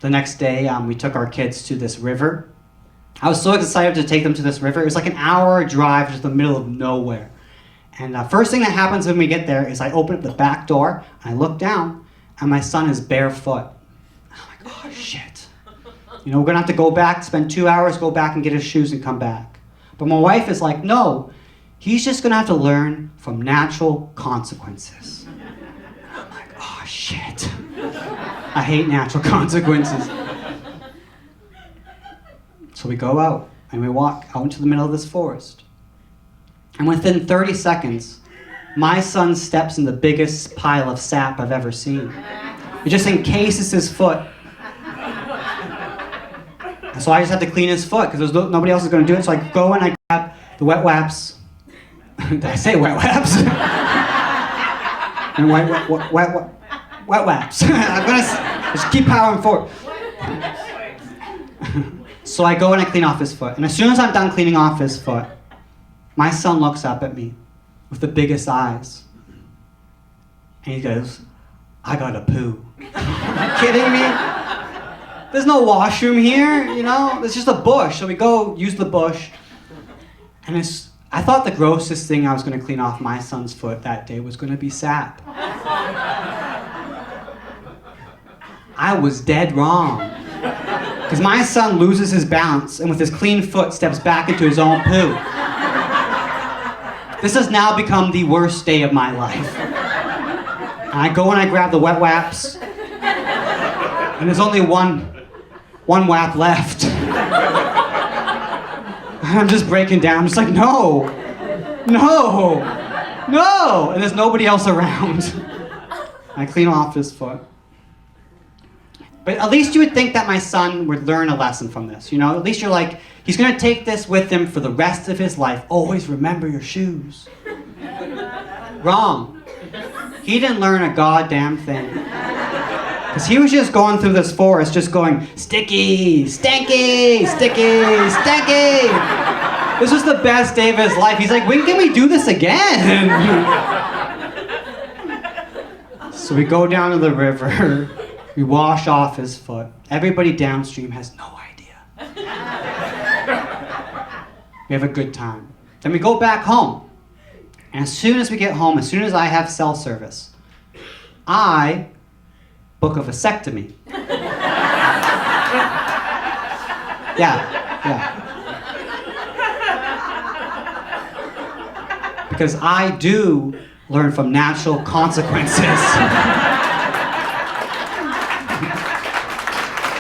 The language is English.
the next day, we took our kids to this river. I was so excited to take them to this river. It was like an hour drive to the middle of nowhere. And first thing that happens when we get there is I open up the back door, and I look down, and my son is barefoot. I'm like, oh shit. You know, we're gonna have to go back, spend 2 hours, go back and get his shoes and come back. But my wife is like, no, he's just gonna have to learn from natural consequences. I'm like, oh shit. I hate natural consequences. So we go out, and we walk out into the middle of this forest. And within 30 seconds, my son steps in the biggest pile of sap I've ever seen. It just encases his foot. And so I just had to clean his foot, because nobody else is going to do it. So I go and I grab the wet wipes. Did I say wet wipes? And wet wipes. I'm going to just keep powering forward. So I go and I clean off his foot. And as soon as I'm done cleaning off his foot, my son looks up at me with the biggest eyes. And he goes, I gotta poo. Are you kidding me? There's no washroom here, you know? There's just a bush. So we go use the bush. And I thought the grossest thing I was gonna clean off my son's foot that day was gonna be sap. I was dead wrong. Because my son loses his balance and with his clean foot steps back into his own poo. This has now become the worst day of my life. And I go and I grab the wet wipes, and there's only one wap left. I'm just breaking down. I'm just like, no, and there's nobody else around. I clean off his foot. But at least you would think that my son would learn a lesson from this, you know? At least you're like, he's gonna take this with him for the rest of his life. Always remember your shoes. Wrong. He didn't learn a goddamn thing. Because he was just going through this forest, just going, sticky, stanky, sticky, stanky. This was the best day of his life. He's like, when can we do this again? So we go down to the river. We wash off his foot. Everybody downstream has no idea. We have a good time. Then we go back home. And as soon as we get home, as soon as I have cell service, I book a vasectomy. Yeah. Because I do learn from natural consequences.